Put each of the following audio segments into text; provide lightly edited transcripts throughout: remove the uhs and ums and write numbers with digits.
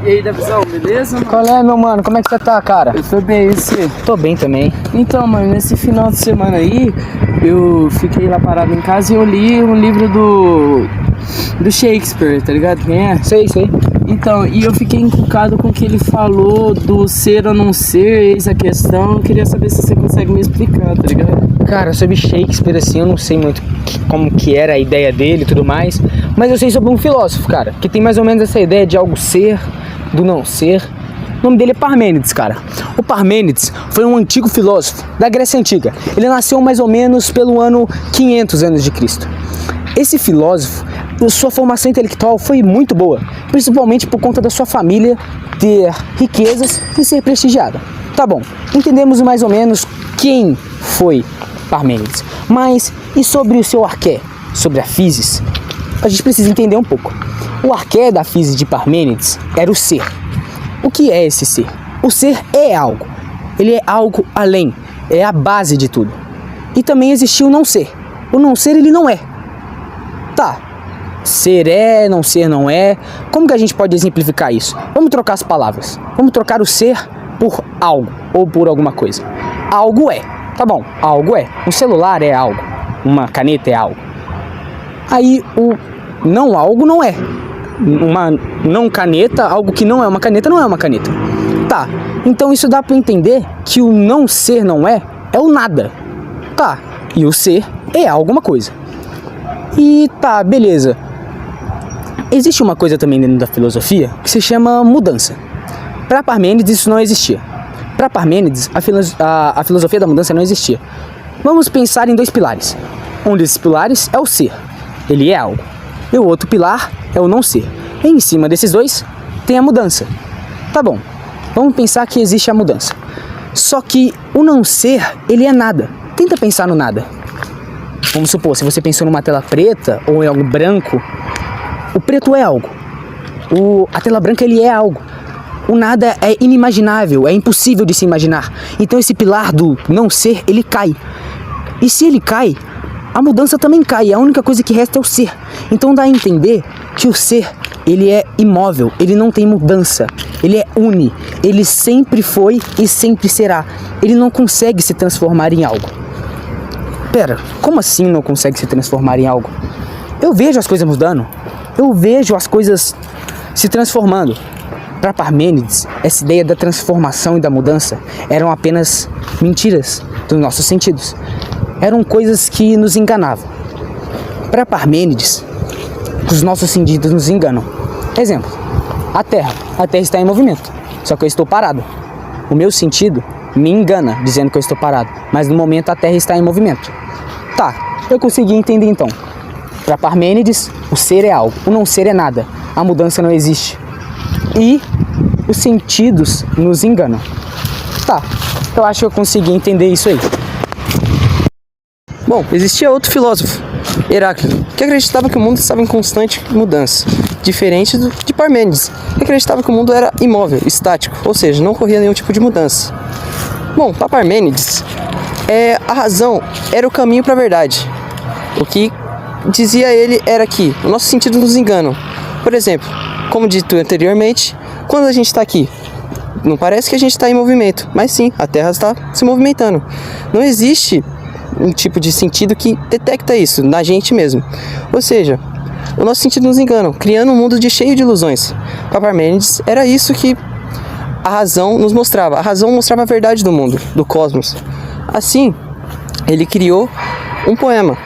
E aí, Davizão, beleza? Mano? Qual é, meu mano? Como é que você tá, cara? Eu tô bem, e você? Tô bem também. Então, mano, nesse final de semana aí, eu fiquei lá parado em casa e eu li um livro do Shakespeare, tá ligado? Quem é? Sei. Então, e eu fiquei encucado com o que ele falou do ser ou não ser, eis a questão. Eu queria saber se você consegue me explicar, tá ligado? Cara, sobre Shakespeare, assim, eu não sei muito como que era a ideia dele e tudo mais, mas eu sei sobre um filósofo, cara, que tem mais ou menos essa ideia de algo ser, do não ser. O nome dele é Parmênides, cara. O Parmênides foi um antigo filósofo da Grécia Antiga. Ele nasceu mais ou menos pelo ano 500 anos de Cristo. Esse filósofo, sua formação intelectual foi muito boa, principalmente por conta da sua família ter riquezas e ser prestigiada. Tá bom, entendemos mais ou menos quem foi Parmênides. Mas e sobre o seu arqué, sobre a physis? A gente precisa entender um pouco. O arqué da physis de Parmênides era o ser. O que é esse ser? O ser é algo. Ele é algo além, é a base de tudo. E também existiu o não ser. O não ser, ele não é. Tá, ser é, não ser não é. Como que a gente pode exemplificar isso? Vamos trocar as palavras. Vamos trocar o ser por algo ou por alguma coisa. Algo é. Tá bom, algo é. Um celular é algo. Uma caneta é algo. Aí o não algo não é. Uma não caneta, algo que não é uma caneta, não é uma caneta. Tá, então isso dá pra entender que o não ser não é o nada. Tá, e o ser é alguma coisa. E tá, beleza. Existe uma coisa também dentro da filosofia que se chama mudança. Para Parmênides isso não existia. Para Parmênides a filosofia da mudança não existia. Vamos pensar em dois pilares. Um desses pilares é o ser. Ele é algo. E o outro pilar é o não ser. E em cima desses dois tem a mudança. Tá bom, vamos pensar que existe a mudança. Só que o não ser, ele é nada. Tenta pensar no nada. Vamos supor, se você pensou numa tela preta ou em algo branco, o preto é algo. A tela branca, ele é algo. O nada é inimaginável, é impossível de se imaginar. Então esse pilar do não ser, ele cai. E se ele cai, a mudança também cai. A única coisa que resta é o ser. Então dá a entender que o ser, ele é imóvel, ele não tem mudança. Ele é uni, ele sempre foi e sempre será. Ele não consegue se transformar em algo. Pera, como assim não consegue se transformar em algo? Eu vejo as coisas mudando. Eu vejo as coisas se transformando. Para Parmênides, essa ideia da transformação e da mudança eram apenas mentiras dos nossos sentidos. Eram coisas que nos enganavam. Para Parmênides, os nossos sentidos nos enganam. Exemplo, a Terra está em movimento, só que eu estou parado. O meu sentido me engana dizendo que eu estou parado, mas no momento a Terra está em movimento. Tá, eu consegui entender então. Para Parmênides, o ser é algo, o não ser é nada, a mudança não existe. E os sentidos nos enganam. Tá, eu acho que eu consegui entender isso aí. Bom, existia outro filósofo, Heráclito, que acreditava que o mundo estava em constante mudança, diferente de Parmênides, que acreditava que o mundo era imóvel, estático, ou seja, não ocorria nenhum tipo de mudança. Bom, para Parmênides, a razão era o caminho para a verdade. O que dizia ele era que os nossos sentidos nos enganam. Por exemplo, como dito anteriormente, quando a gente está aqui, não parece que a gente está em movimento, mas sim, a Terra está se movimentando. Não existe um tipo de sentido que detecta isso na gente mesmo. Ou seja, o nosso sentido nos engana, criando um mundo cheio de ilusões. Para Parmênides, era isso que a razão nos mostrava. A razão mostrava a verdade do mundo, do cosmos. Assim, ele criou um poema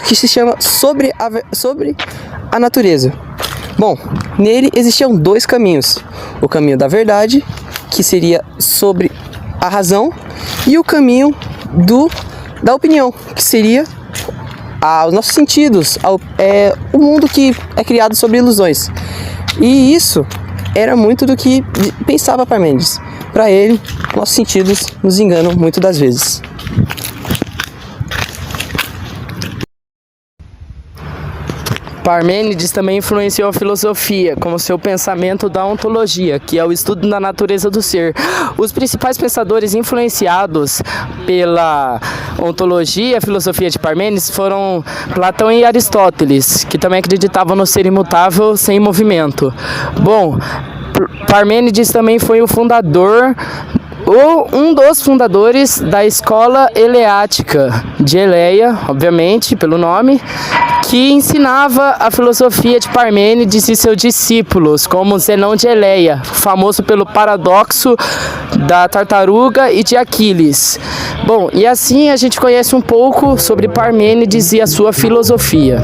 que se chama Sobre a Natureza. Bom, nele existiam dois caminhos. O caminho da verdade, que seria sobre a razão, e o caminho da opinião, que seria os nossos sentidos, o mundo que é criado sobre ilusões. E isso era muito do que pensava Parmênides. Para ele, nossos sentidos nos enganam muito das vezes. Parmênides também influenciou a filosofia, como seu pensamento da ontologia, que é o estudo da natureza do ser. Os principais pensadores influenciados pela ontologia e a filosofia de Parmênides foram Platão e Aristóteles, que também acreditavam no ser imutável sem movimento. Bom, Parmênides também foi o fundador ou um dos fundadores da escola eleática de Eleia, obviamente, pelo nome, que ensinava a filosofia de Parmênides e seus discípulos, como Zenão de Eleia, famoso pelo paradoxo da tartaruga e de Aquiles. Bom, e assim a gente conhece um pouco sobre Parmênides e a sua filosofia.